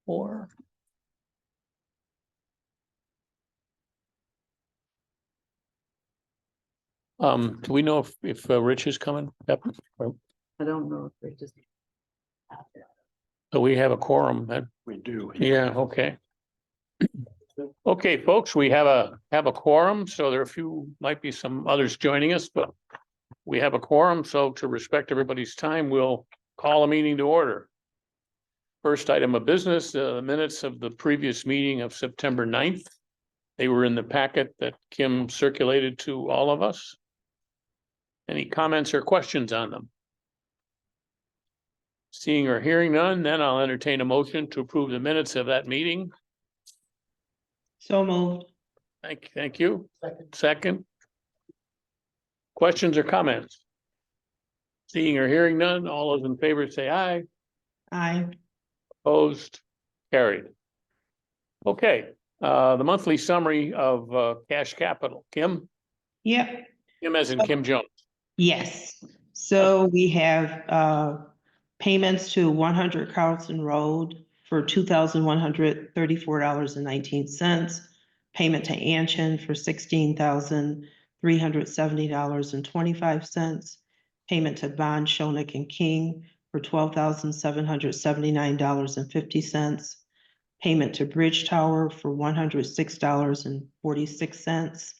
4. Do we know if Rich is coming? Yep. I don't know if they're just. So we have a quorum then? We do. Yeah, okay. Okay, folks, we have a quorum, so there might be some others joining us, but we have a quorum, so to respect everybody's time, we'll call a meeting to order. First item of business, the minutes of the previous meeting of September 9th. They were in the packet that Kim circulated to all of us. Any comments or questions on them? Seeing or hearing none, then I'll entertain a motion to approve the minutes of that meeting. So moved. Thank you. Second. Questions or comments? Seeing or hearing none, all those in favor say aye. Aye. Opposed, carried. Okay, the monthly summary of cash capital. Kim? Yep. Kim as in Kim Jones. Yes. So we have payments to 100 Carlson Road for $2,134.19. Payment to Anshin for $16,370.25. Payment to Bond, Shonik and King for $12,779.50. Payment to Bridge Tower for $106.46.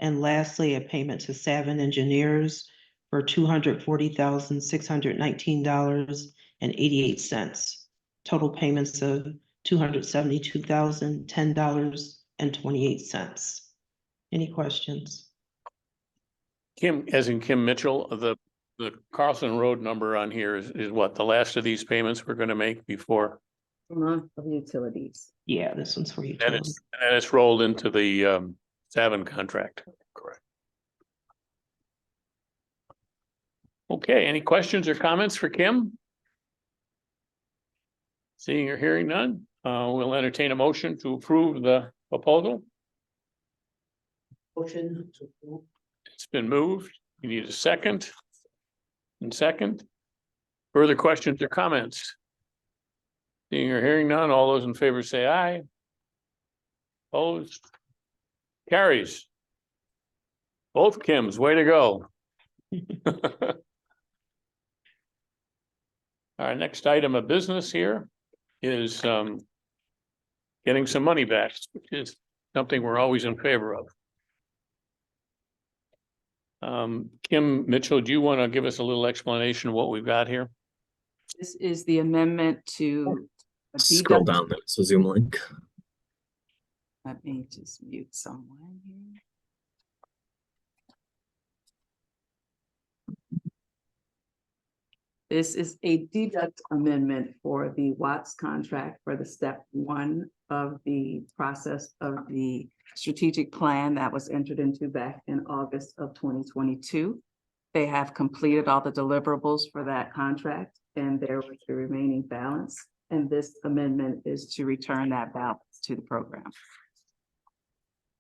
And lastly, a payment to Savin Engineers for $240,619.88. Total payments of $272,010.28. Any questions? Kim, as in Kim Mitchell, the Carlson Road number on here is what, the last of these payments we're gonna make before? Month of utilities. Yeah, this one's for you. And it's rolled into the Savin contract. Correct. Okay, any questions or comments for Kim? Seeing or hearing none, we'll entertain a motion to approve the proposal. Motion to approve. It's been moved. You need a second. And second. Further questions or comments? Seeing or hearing none, all those in favor say aye. Opposed? Carries. Both Kims, way to go. Our next item of business here is getting some money back, which is something we're always in favor of. Kim Mitchell, do you want to give us a little explanation of what we've got here? This is the amendment to. Scroll down, there's a Zoom link. Let me just mute someone here. This is a deduct amendment for the Watts contract for the step 1 of the process of the strategic plan that was entered into back in August of 2022. They have completed all the deliverables for that contract and there was the remaining balance. And this amendment is to return that balance to the program.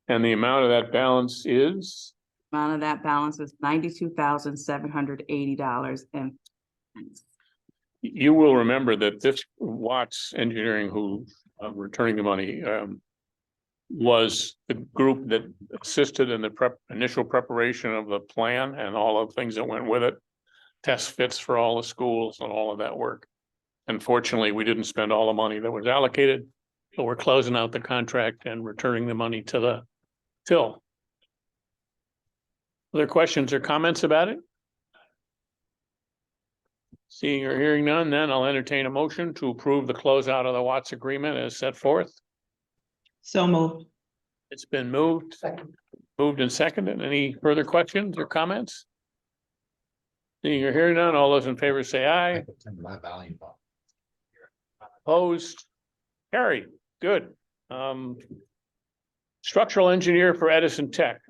And the amount of that balance is? Amount of that balance is $92,780 and you will remember that this Watts Engineering who returning the money was the group that assisted in the initial preparation of the plan and all the things that went with it. Test fits for all the schools and all of that work. Unfortunately, we didn't spend all the money that was allocated. So we're closing out the contract and returning the money to the till. Other questions or comments about it? Seeing or hearing none, then I'll entertain a motion to approve the closeout of the Watts agreement as set forth. So moved. It's been moved. Moved and seconded. Any further questions or comments? Seeing or hearing none, all those in favor say aye. My volume up. Opposed? Carried. Good. Structural engineer for Edison Tech.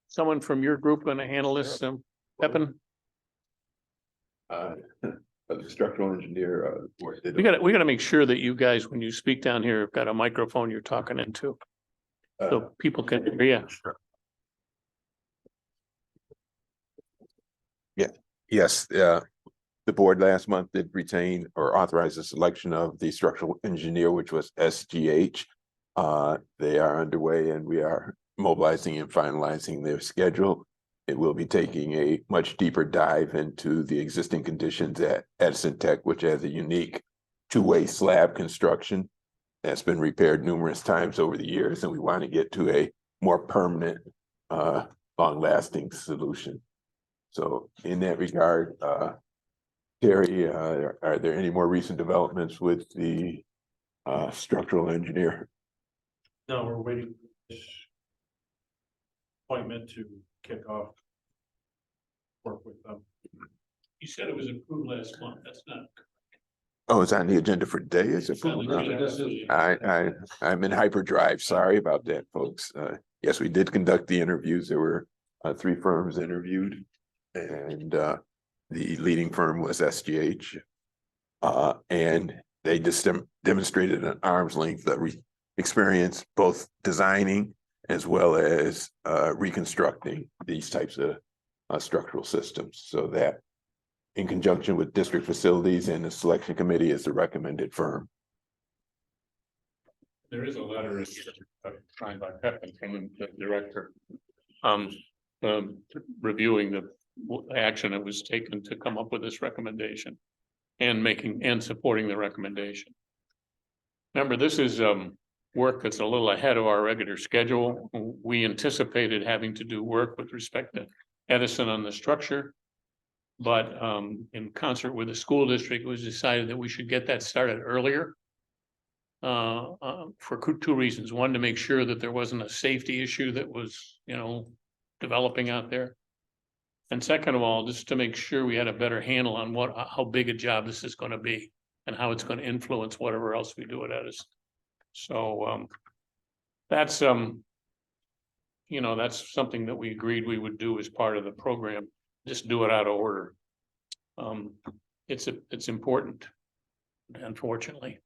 Someone from your group going to handle this, Pepin? The structural engineer. We gotta make sure that you guys, when you speak down here, have got a microphone you're talking into. So people can hear you. Yes, the board last month did retain or authorize the selection of the structural engineer, which was SGH. They are underway and we are mobilizing and finalizing their schedule. It will be taking a much deeper dive into the existing conditions at Edison Tech, which has a unique two-way slab construction that's been repaired numerous times over the years, and we want to get to a more permanent, long-lasting solution. So in that regard, Terry, are there any more recent developments with the structural engineer? No, we're waiting for this appointment to kick off work with them. You said it was approved last month. That's not. Oh, it's on the agenda for today, is it? It's on the agenda. I'm in hyperdrive. Sorry about that, folks. Yes, we did conduct the interviews. There were 3 firms interviewed, and the leading firm was SGH. And they just demonstrated an arm's length of experience, both designing as well as reconstructing these types of structural systems. So that, in conjunction with district facilities and the selection committee, is the recommended firm. There is a letter signed by Pepin from the director, reviewing the action that was taken to come up with this recommendation and supporting the recommendation. Remember, this is work that's a little ahead of our regular schedule. We anticipated having to do work with respect to Edison on the structure. But in concert with the school district, it was decided that we should get that started earlier. For 2 reasons. One, to make sure that there wasn't a safety issue that was, developing out there. And second of all, just to make sure we had a better handle on how big a job this is going to be and how it's going to influence whatever else we do at Edison. So that's something that we agreed we would do as part of the program. Just do it out of order. It's important, unfortunately.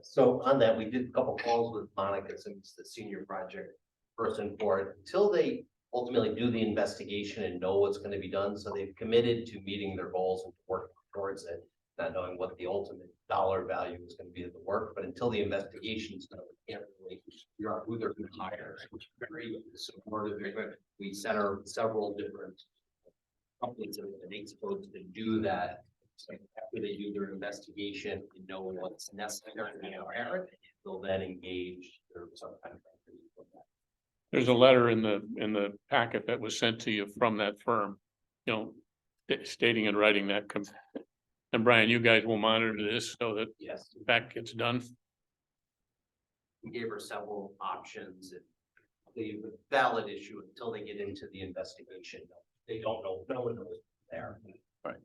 So on that, we did a couple calls with Monica, since the senior project person for it, until they ultimately do the investigation and know what's going to be done. So they've committed to meeting their goals and working towards it, not knowing what the ultimate dollar value is going to be of the work. But until the investigation is done, we can't really figure out who they're going to hire. Very supportive. We set our several different companies that are supposed to do that. So after they do their investigation and know what's necessary, they'll then engage their subcontractors for that. There's a letter in the packet that was sent to you from that firm, stating and writing that. And Brian, you guys will monitor this so that Yes, that gets done. we gave her several options, and the valid issue until they get into the investigation. They don't know. No one knows there. Right.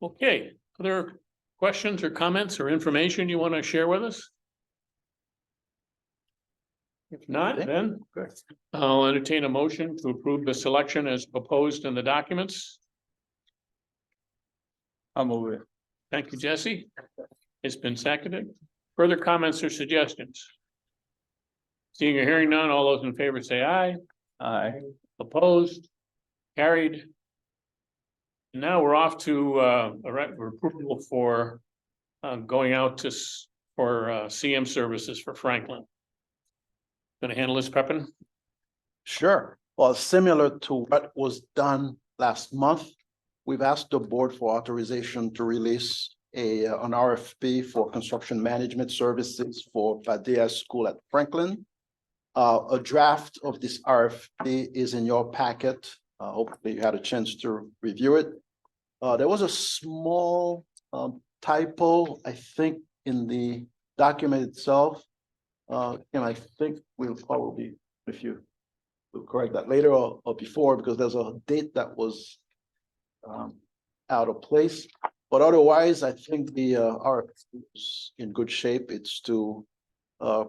Okay, other questions or comments or information you want to share with us? If not, then I'll entertain a motion to approve the selection as proposed in the documents. I'll move it. Thank you, Jesse. It's been seconded. Further comments or suggestions? Seeing or hearing none, all those in favor say aye. Aye. Opposed? Carried. Now we're off to approval for going out for CM services for Franklin. Gonna handle this, Pepin? Sure. Well, similar to what was done last month, we've asked the board for authorization to release an RFP for construction management services for Padilla School at Franklin. A draft of this RFP is in your packet. Hopefully you had a chance to review it. There was a small typo, I think, in the document itself. And I think we'll probably, if you will correct that later or before, because there's a date that was out of place. But otherwise, I think the RFP is in good shape. It's to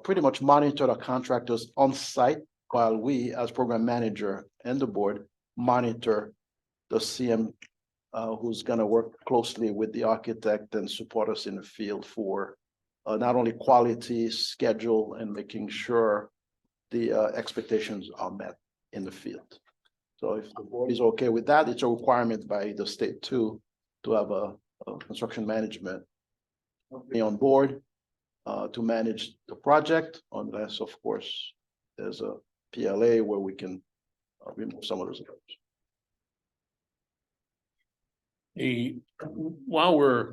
pretty much monitor the contractors on site while we, as program manager and the board, monitor the CM who's going to work closely with the architect and support us in the field for not only quality, schedule, and making sure the expectations are met in the field. So if the board is okay with that, it's a requirement by the state too, to have a construction management company on board to manage the project, unless, of course, there's a PLA where we can remove some of those.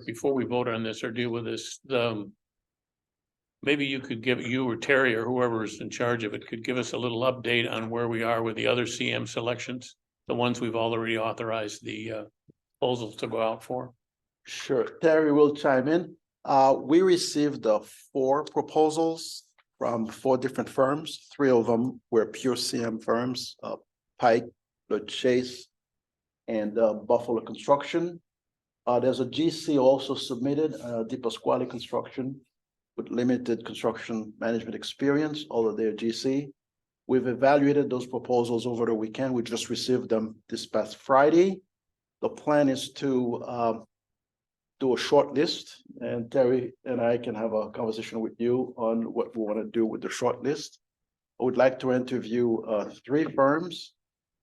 Before we vote on this or deal with this, maybe you or Terry or whoever is in charge of it could give us a little update on where we are with the other CM selections, the ones we've already authorized the proposals to go out for. Sure, Terry will chime in. We received 4 proposals from 4 different firms. 3 of them were pure CM firms, Pike, the Chase, and Buffalo Construction. There's a GC also submitted, Di Pasquale Construction, with limited construction management experience, although they're GC. We've evaluated those proposals over the weekend. We just received them this past Friday. The plan is to do a short list, and Terry and I can have a conversation with you on what we want to do with the short list. I would like to interview 3 firms,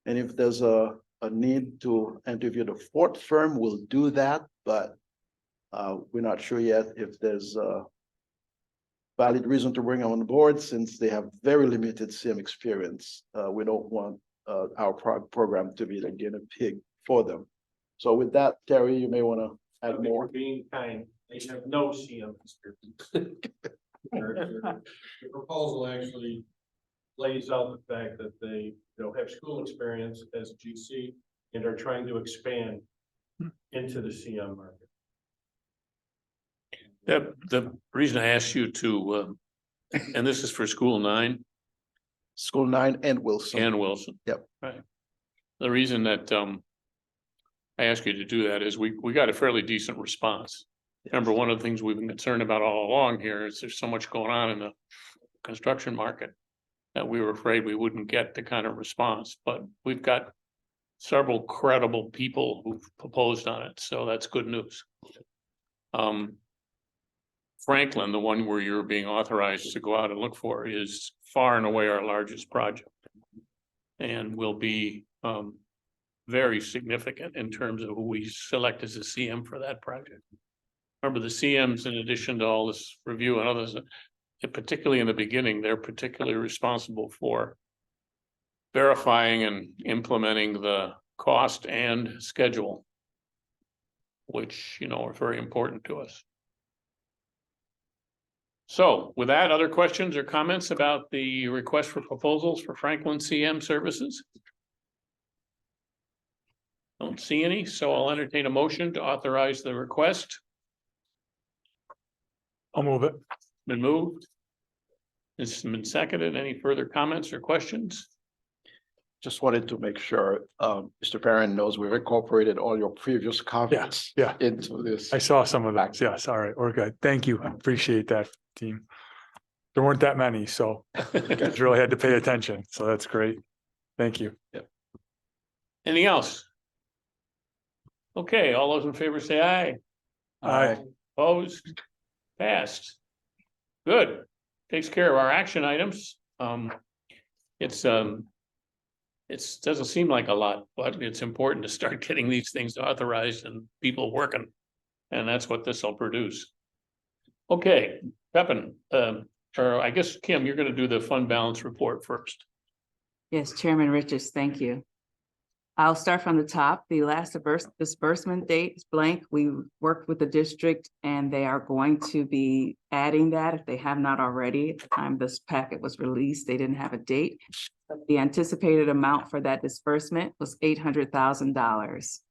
and if there's a need to interview the 4th firm, we'll do that, but we're not sure yet if there's a valid reason to bring them on board since they have very limited CM experience. We don't want our program to be the guinea pig for them. So with that, Terry, you may want to add more. Being kind, they have no CM experience. The proposal actually lays out the fact that they, have school experience as GC and are trying to expand into the CM market. The reason I asked you to, and this is for School 9 School 9 and Wilson. and Wilson. Yep. Right. The reason that I asked you to do that is we got a fairly decent response. Remember, one of the things we've been concerned about all along here is there's so much going on in the construction market that we were afraid we wouldn't get the kind of response, but we've got several credible people who've proposed on it, so that's good news. Franklin, the one where you're being authorized to go out and look for, is far and away our largest project. And will be very significant in terms of who we select as a CM for that project. Remember, the CMs, in addition to all this review and others, particularly in the beginning, they're particularly responsible for verifying and implementing the cost and schedule, which, are very important to us. So with that, other questions or comments about the request for proposals for Franklin CM services? Don't see any, so I'll entertain a motion to authorize the request. I'll move it. Been moved. It's been seconded. Any further comments or questions? Just wanted to make sure Mr. Perrin knows we've incorporated all your previous comments Yeah. into this. I saw some of those. Yes. All right. We're good. Thank you. I appreciate that, team. There weren't that many, so you guys really had to pay attention. So that's great. Thank you. Anything else? Okay, all those in favor say aye. Aye. Opposed? Passed. Good. Takes care of our action items. It doesn't seem like a lot, but it's important to start getting these things authorized and people working. And that's what this will produce. Okay, Pepin, or I guess, Kim, you're gonna do the fund balance report first. Yes, Chairman Richards, thank you. I'll start from the top. The last disbursement date is blank. We worked with the district and they are going to be adding that if they have not already. At the time this packet was released, they didn't have a date. The anticipated amount for that disbursement was $800,000.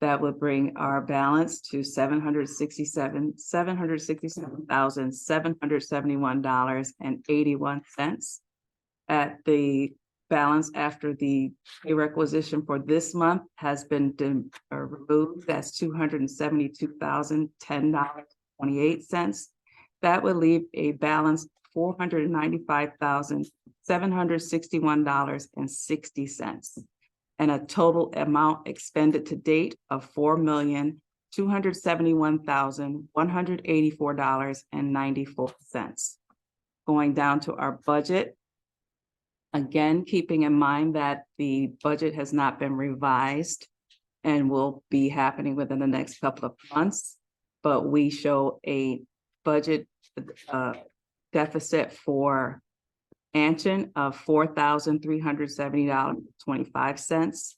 That would bring our balance to $767,771.81 at the balance after the requisition for this month has been removed. That's $272,010.28. That would leave a balance $495,761.60 and a total amount expended to date of $4,271,184.94. Going down to our budget, Again, keeping in mind that the budget has not been revised and will be happening within the next couple of months. But we show a budget deficit for Anshin of $4,370.25.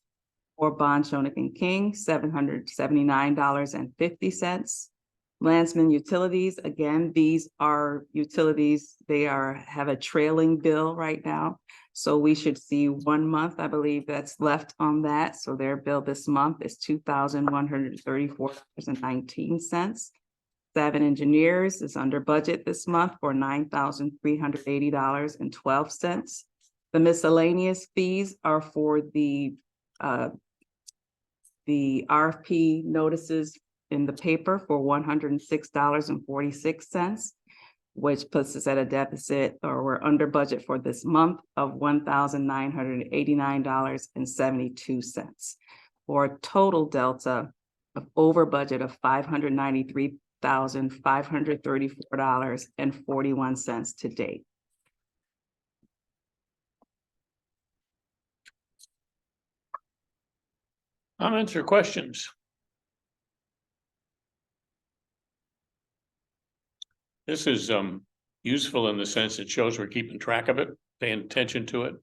For Bond Shonik and King, $779.50. Landsman Utilities, again, these are utilities, have a trailing bill right now. So we should see 1 month, I believe, that's left on that. So their bill this month is $2,134.19. 7 Engineers is under budget this month for $9,380.12. The miscellaneous fees are for the RFP notices in the paper for $106.46, which puts us at a deficit, or we're under budget for this month of $1,989.72, for a total delta of over budget of $593,534.41 to date. Comments or questions? This is useful in the sense it shows we're keeping track of it, paying attention to it.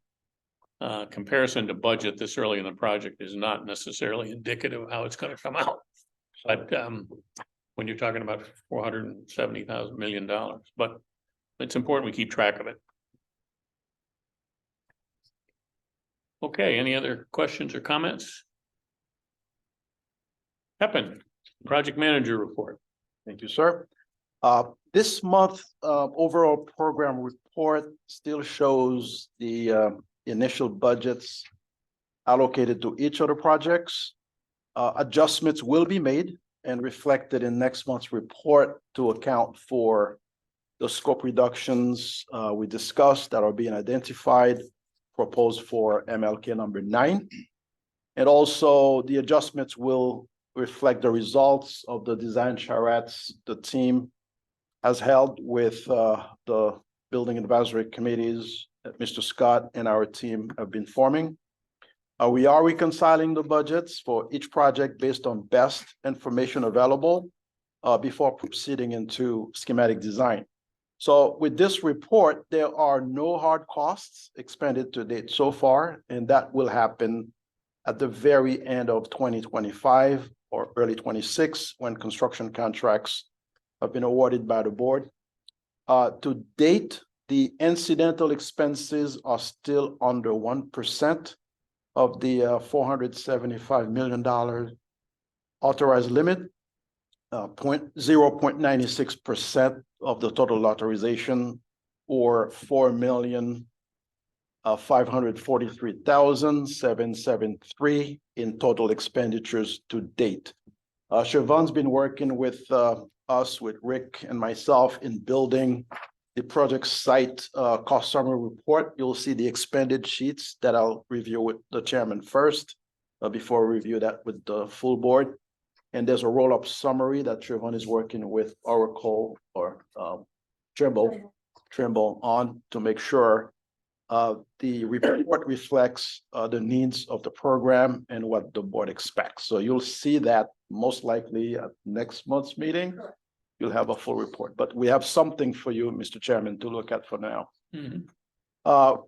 Comparison to budget this early in the project is not necessarily indicative of how it's going to come out. But when you're talking about $470,000 million, but it's important we keep track of it. Okay, any other questions or comments? Pepin, project manager report. Thank you, sir. This month, overall program report still shows the initial budgets allocated to each of the projects. Adjustments will be made and reflected in next month's report to account for the scope reductions we discussed that are being identified, proposed for MLK number 9. And also the adjustments will reflect the results of the design charrettes the team has held with the building advisory committees that Mr. Scott and our team have been forming. We are reconciling the budgets for each project based on best information available before proceeding into schematic design. So with this report, there are no hard costs expended to date so far, and that will happen at the very end of 2025 or early 26 when construction contracts have been awarded by the board. To date, the incidental expenses are still under 1% of the $475 million authorized limit, 0.96% of the total authorization, or $4,543,773 in total expenditures to date. Siobhan's been working with us, with Rick and myself, in building the project site cost summary report. You'll see the expended sheets that I'll review with the chairman first before we review that with the full board. And there's a roll-up summary that Siobhan is working with Oracle or Trimble on to make sure the report reflects the needs of the program and what the board expects. So you'll see that most likely at next month's meeting. You'll have a full report, but we have something for you, Mr. Chairman, to look at for now.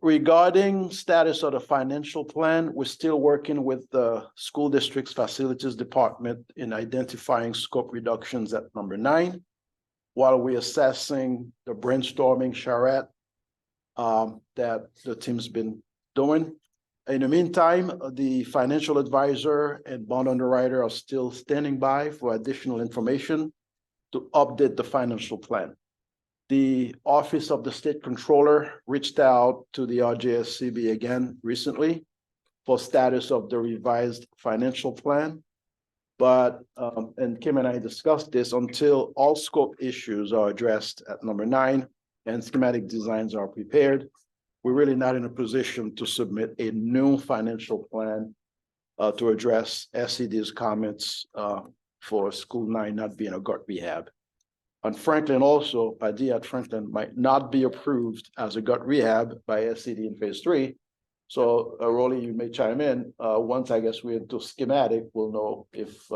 Regarding status of the financial plan, we're still working with the school district's facilities department in identifying scope reductions at number 9, while we're assessing the brainstorming charrette that the team's been doing. In the meantime, the financial advisor and bond underwriter are still standing by for additional information to update the financial plan. The Office of the State Controller reached out to the RJSCB again recently for status of the revised financial plan. But, and Kim and I discussed this, until all scope issues are addressed at number 9 and schematic designs are prepared, we're really not in a position to submit a new financial plan to address SED's comments for School 9 not being a GART rehab. On Franklin also, Padilla at Franklin might not be approved as a gut rehab by SCD in phase 3. So Rolly, you may chime in. Once I guess we're into schematic, we'll know if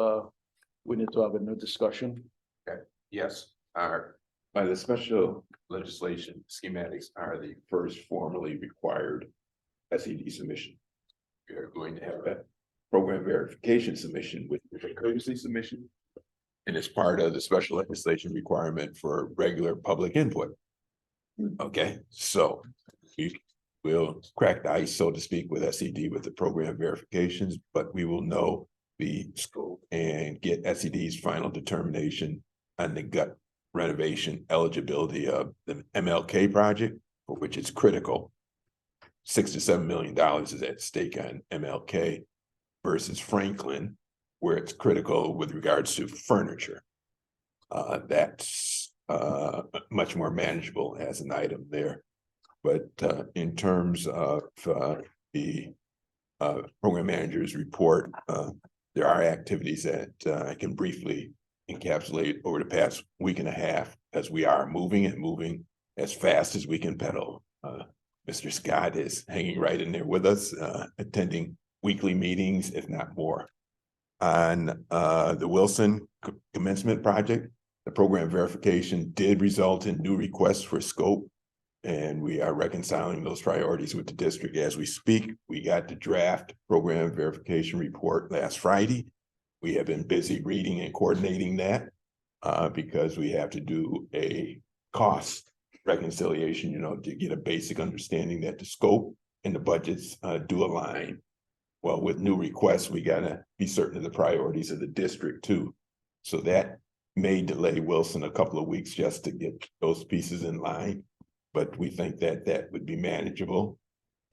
we need to have a new discussion. Yes, by the special legislation, schematics are the first formally required SED submission. We are going to have a program verification submission with a courtesy submission. And it's part of the special legislation requirement for regular public input. Okay, so we will crack the ice, so to speak, with SED with the program verifications, but we will know the scope and get SED's final determination on the gut renovation eligibility of the MLK project, for which it's critical. $6 to $7 million is at stake on MLK versus Franklin, where it's critical with regards to furniture. That's much more manageable as an item there. But in terms of the program manager's report, there are activities that I can briefly encapsulate over the past week and a half, as we are moving as fast as we can pedal. Mr. Scott is hanging right in there with us, attending weekly meetings, if not more. On the Wilson commencement project, the program verification did result in new requests for scope, and we are reconciling those priorities with the district as we speak. We got the draft program verification report last Friday. We have been busy reading and coordinating that because we have to do a cost reconciliation, to get a basic understanding that the scope and the budgets do align. Well, with new requests, we gotta be certain of the priorities of the district too. So that may delay Wilson a couple of weeks just to get those pieces in line, but we think that that would be manageable.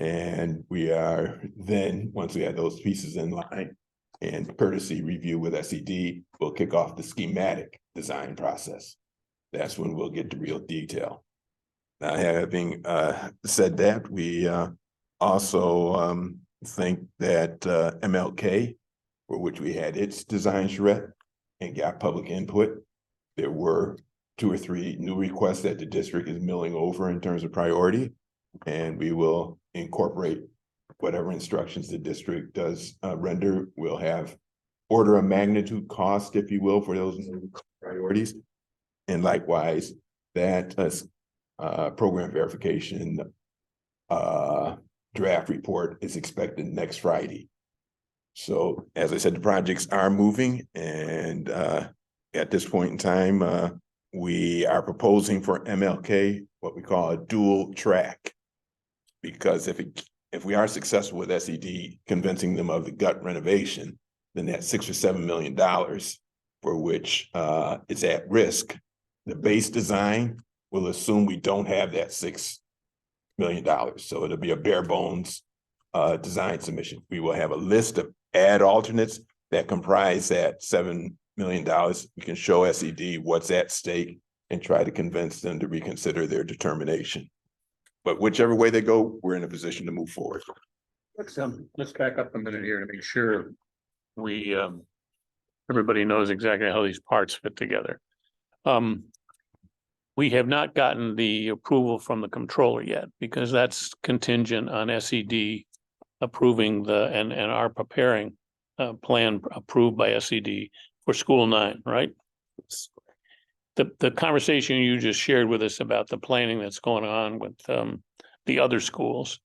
And we are then, once we have those pieces in line and courtesy review with SED, we'll kick off the schematic design process. That's when we'll get to real detail. Now, having said that, we also think that MLK, for which we had its design charrette and got public input, there were 2 or 3 new requests that the district is milling over in terms of priority, and we will incorporate whatever instructions the district does render. We'll have order of magnitude cost, if you will, for those priorities. And likewise, that program verification draft report is expected next Friday. So as I said, the projects are moving, and at this point in time, we are proposing for MLK what we call a dual track, because if we are successful with SED convincing them of the gut renovation, then that $6 or $7 million for which it's at risk, the base design will assume we don't have that $6 million. So it'll be a bare bones design submission. We will have a list of add alternates that comprise that $7 million. We can show SED what's at stake and try to convince them to reconsider their determination. But whichever way they go, we're in a position to move forward. Let's back up a minute here to make sure we everybody knows exactly how these parts fit together. We have not gotten the approval from the controller yet, because that's contingent on SED approving and are preparing a plan approved by SED for School 9, right? The conversation you just shared with us about the planning that's going on with the other schools,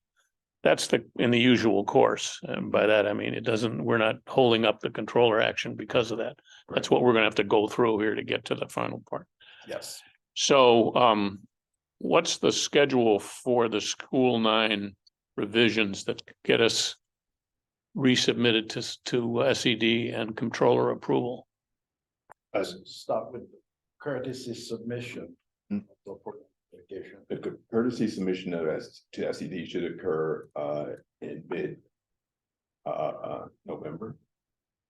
that's in the usual course. And by that, I mean, we're not holding up the controller action because of that. That's what we're gonna have to go through here to get to the final part. Yes. So what's the schedule for the School 9 revisions that get us resubmitted to SED and controller approval? Let's start with courtesy submission. The courtesy submission of to SED should occur in mid November.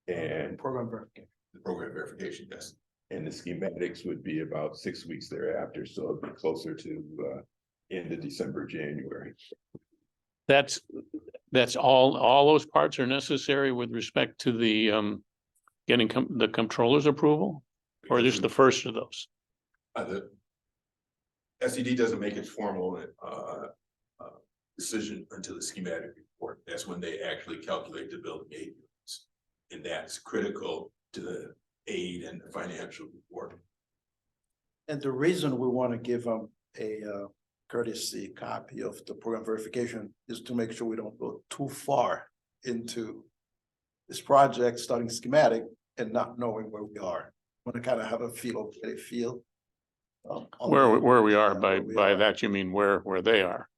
And Program verification. the program verification, yes. And the schematics would be about 6 weeks thereafter, so it'd be closer to end of December, January. That's all those parts are necessary with respect to the getting the controller's approval, or just the first of those? The SED doesn't make its formal decision until the schematic report. That's when they actually calculate the building aid units. And that's critical to the aid and the financial report. And the reason we want to give them a courtesy copy of the program verification is to make sure we don't go too far into this project, starting schematic and not knowing where we are. Want to kind of have a feel, get a feel. on Where we are, yeah, by where we by are. that you mean where they are.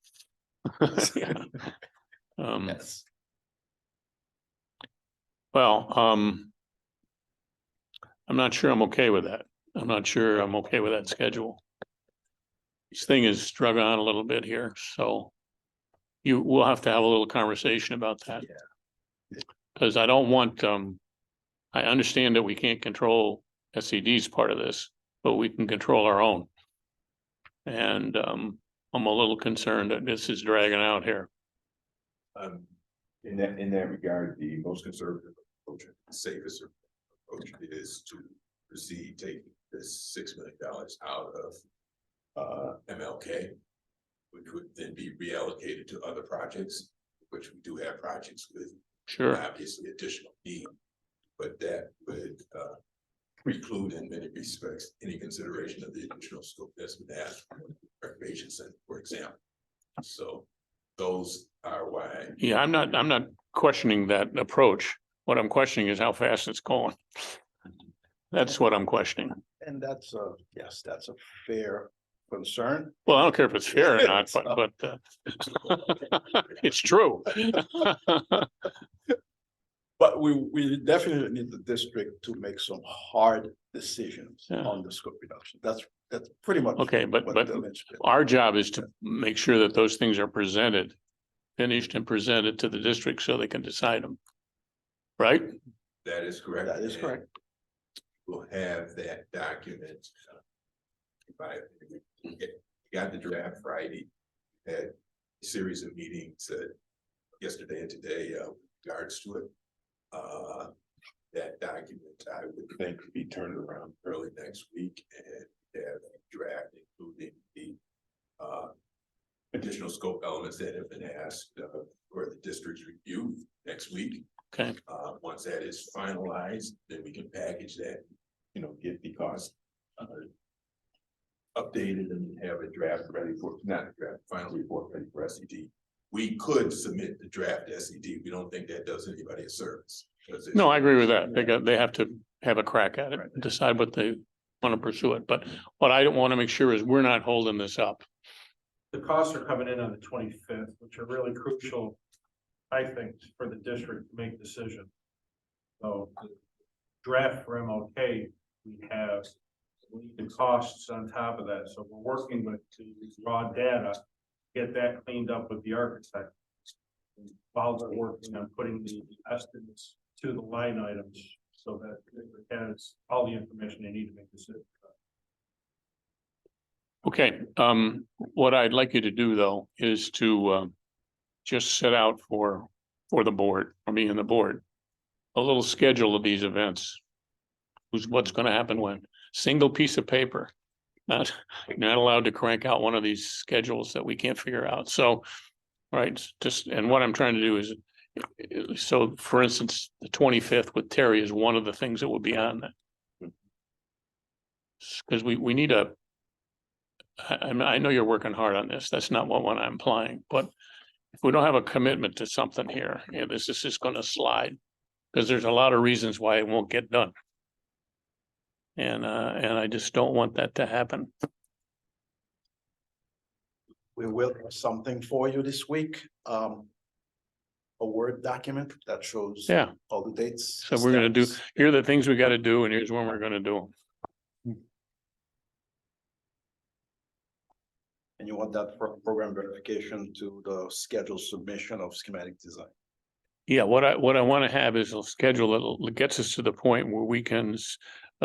Yeah. Yes. Well, I'm not sure I'm okay with that. I'm not sure I'm okay with that schedule. This thing is struggling on a little bit here, so we'll have to have a little conversation about that. Yeah. Because I don't want, I understand that we can't control SED's part of this, but we can control our own. And I'm a little concerned that this is dragging out here. In that regard, the most conservative approach, the safest approach is to proceed taking this $6 million out of MLK, which would then be reallocated to other projects, which we do have projects with Sure. obviously additional need, but that would preclude in many respects any consideration of the additional scope that's been asked for the recreation center, for example. So those are why. Yeah, I'm not questioning that approach. What I'm questioning is how fast it's going. That's what I'm questioning. And that's yes, that's a fair concern. Well, I don't care if it's fair or not, but it's true. But we definitely need the district to make some hard decisions Yeah. on the scope reduction. That's pretty much. Okay, but what but the linchpin. our job is to make sure that those things are presented, finished and presented to the district so they can decide them. Right? That is correct. That is and correct. We'll have that document. If I got the draft Friday, had a series of meetings yesterday and today regards to it. That document I would think would be turned around early next week and have a draft including the additional scope elements that have been asked for the district's review next week. Okay. Once that is finalized, then we can package that, get the cost updated and have a draft ready for, not a draft, final report ready for SED. We could submit the draft SED. We don't think that does anybody a service. No, I agree with that. They have to have a crack at it and decide what they want to pursue it. But what I want to make sure is we're not holding this up. The costs are coming in on the 25th, which are really crucial, I think, for the district to make decision. So the draft for MLK, we need the costs on top of that. So we're working with the raw data, get that cleaned up with the architect. While they're working on putting the estimates to the line items so that it has all the information they need to make decisions. Okay, what I'd like you to do though is to just set out for the board, for me and the board, a little schedule of these events. What's going to happen when? Single piece of paper. Not allowed to crank out one of these schedules that we can't figure out. So, right, and what I'm trying to do is, so for instance, the 25th with Terry is one of the things that will be on that. Because we need I know you're working hard on this. That's not what I'm implying, but if we don't have a commitment to something here, this is just going to slide because there's a lot of reasons why it won't get done. And I just don't want that to happen. We will have something for you this week. A Word document that shows Yeah. all the dates. So we're going to do, steps. here are the things we got to do and here's when we're going to do them. And you want that for program verification to the scheduled submission of schematic design. Yeah, what I want to have is a schedule that gets us to the point where we can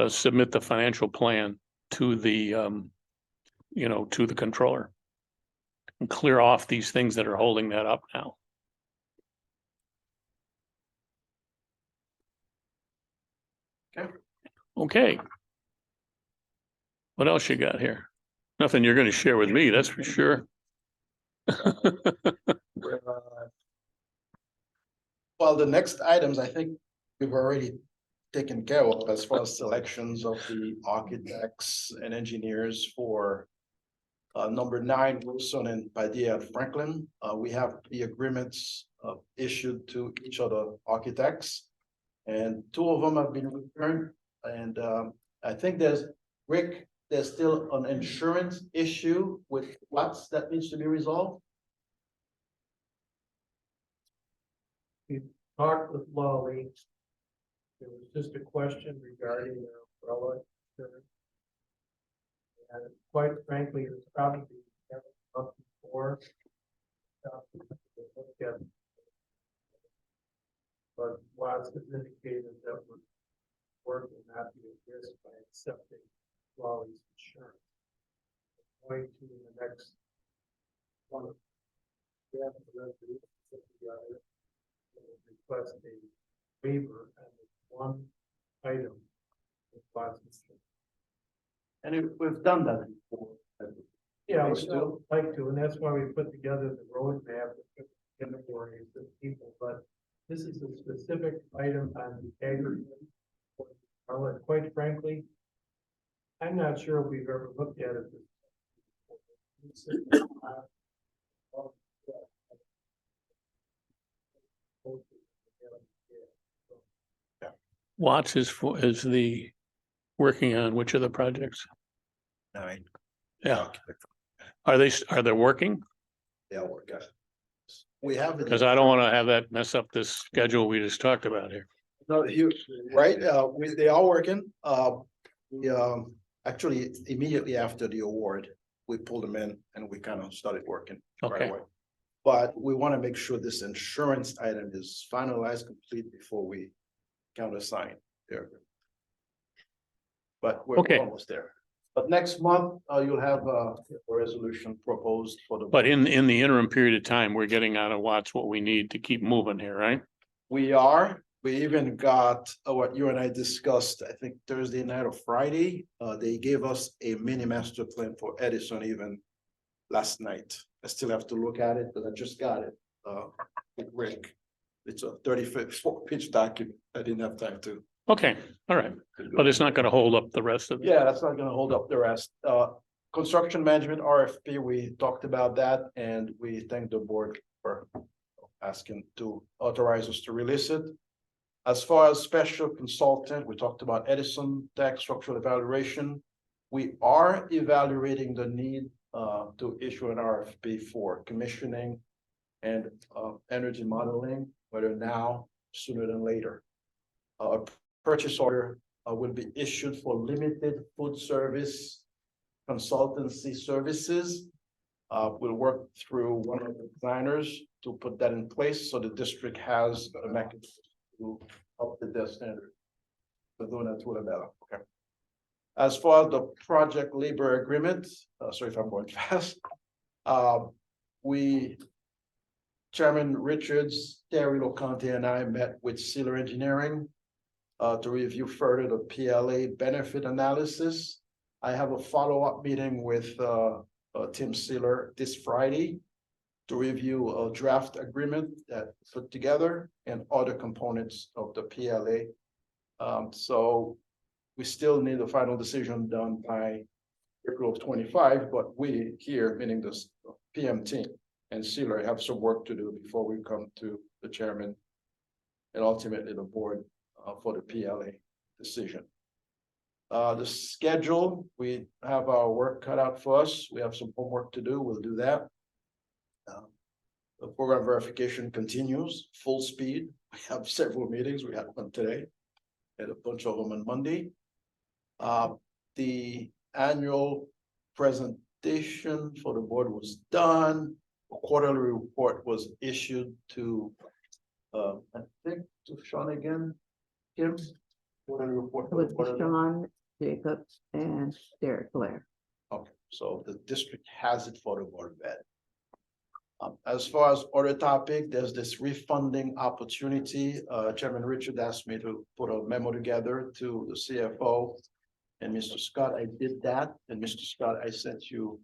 submit the financial plan to the to the controller and clear off these things that are holding that up now. Okay. What else you got here? Nothing you're gonna share with me, that's for sure. Well, the next items, I think we've already taken care of as far as selections of the architects and engineers for number 9, Wilson and Padilla Franklin. We have the agreements issued to each of the architects. And 2 of them have been returned. And I think Rick, there's still an insurance issue with Watts that needs to be resolved. Talked with Lolly. It was just a question regarding their umbrella insurance. And quite frankly, it's probably never come up before. But Watts has indicated that would work will not be at risk by accepting Lolly's insurance. Going to the next one. We have the resolution put together. Request a waiver on one item. With Watts insurance. And we've done that before. Yeah, I Phase would like to, and that's why we put together the roadmap with categories of people, but this is a specific item on the aggregate. Well, quite frankly, I'm not sure if we've ever looked at it. Watts is the working on which of the projects? 9. Yeah. Are they working? They'll work out. We have. Because I don't want to have that mess up this schedule we just talked about here. No, right, they are working, actually, immediately after the award, we pulled them in and we kind of started working right Okay. away. But we want to make sure this insurance item is finalized, complete before we countersign there. But we're Okay. almost there. But next month, you'll have a resolution proposed for the. But in the interim period of time, we're getting out of Watts what we need to keep moving here, right? We even got what you and I discussed, I think Thursday night or Friday. They gave us a mini master plan for Edison even last night. I still have to look at it, but I just got it. With Rick. It's a 34-page document. I didn't have time to. Okay, all right. But it's not gonna hold up the rest of it. Yeah, that's not gonna hold up the rest. Construction management RFP, we talked about that and we thank the board for asking to authorize us to release it. As far as special consultant, we talked about Edison Tech structural evaluation. We are evaluating the need to issue an RFP for commissioning and energy modeling, whether now, sooner than later. A purchase order will be issued for limited food service consultancy services. We'll work through one of the designers to put that in place, so the district has a mechanism to up to their standard. We're doing that to better, okay. As far as the project labor agreement, sorry if I'm going fast. Chairman Richards, Terry Locante and I met with Sealer Engineering to review further the PLA benefit analysis. I have a follow-up meeting with Tim Sealer this Friday to review a draft agreement that put together and other components of the PLA. So we still need a final decision done by April of 25, but we here, meaning this PM team and Sealer, have some work to do before we come to the chairman and ultimately the board for the PLA decision. The schedule, we have our work cut out for us. We have some homework to do. We'll do that. The program verification continues full speed. We have several meetings. We had one today and a bunch of them on Monday. The annual presentation for the board was done. A quarterly report was issued to, I think, to Sean again. Kim, quarterly report. With Sean, Jacobs, and Derek Blair. Okay, so the district has it for the board of ed. As far as other topic, there's this refunding opportunity. Chairman Richard asked me to put a memo together to the CFO And Mr. Scott, I did that, and Mr. Scott, I sent you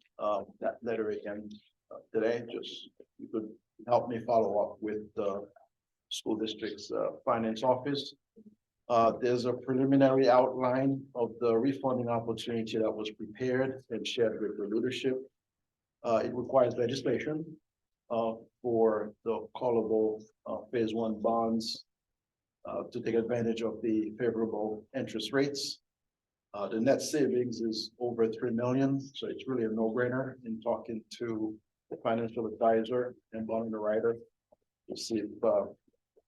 that letter again today, just if you could help me follow up with the school district's finance office. There's a preliminary outline of the refunding opportunity that was prepared and shared with the leadership. It requires legislation for the callable phase one bonds to take advantage of the favorable interest rates. The net savings is over 3 million, so it's really a no-brainer in talking to the financial advisor and bond underwriter to see if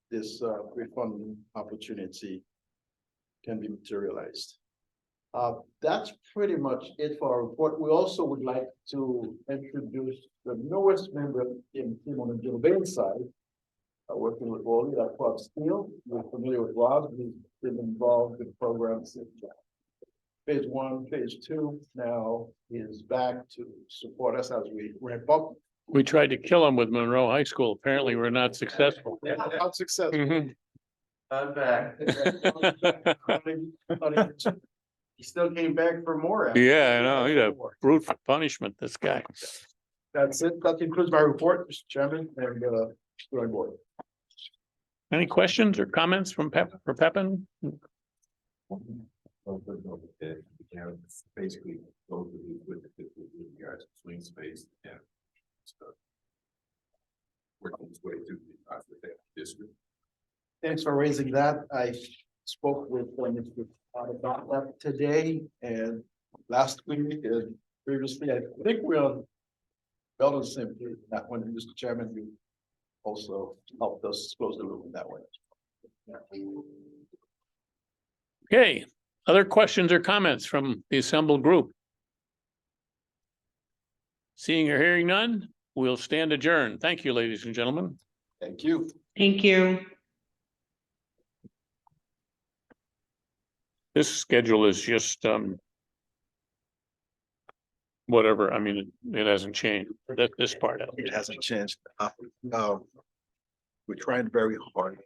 this refunding opportunity can be materialized. That's pretty much it for our report. We also would like to introduce the newest member in team on the Jill Bain side, working with Wally, that's Rob Steele. You're familiar with Rob. He's been involved in programs in phase one, phase two. Now he is back to support us as we ramp up. We tried to kill him with Monroe High School. Apparently, we're not successful. Not successful. Mhm. I'm back. He still came back for more. Yeah, I know. He's a brute for punishment, this guy. That's it. That concludes my report, Mr. Chairman, and going board. Any questions or comments from Pepin? Basically, both of these with regards to swing space and stuff. Working its way through the district. Thanks for raising that. I spoke with Mr. Todd about that today and last week and previously. I think we're on the same page on that one. Mr. Chairman, you also helped us close the loop in that way. Okay, other questions or comments from the assembled group? Seeing or hearing none, we'll stand adjourned. Thank you, ladies and gentlemen. Thank you. Thank you. This schedule is just whatever. I mean, it hasn't changed. This part. It hasn't changed. We're trying very hard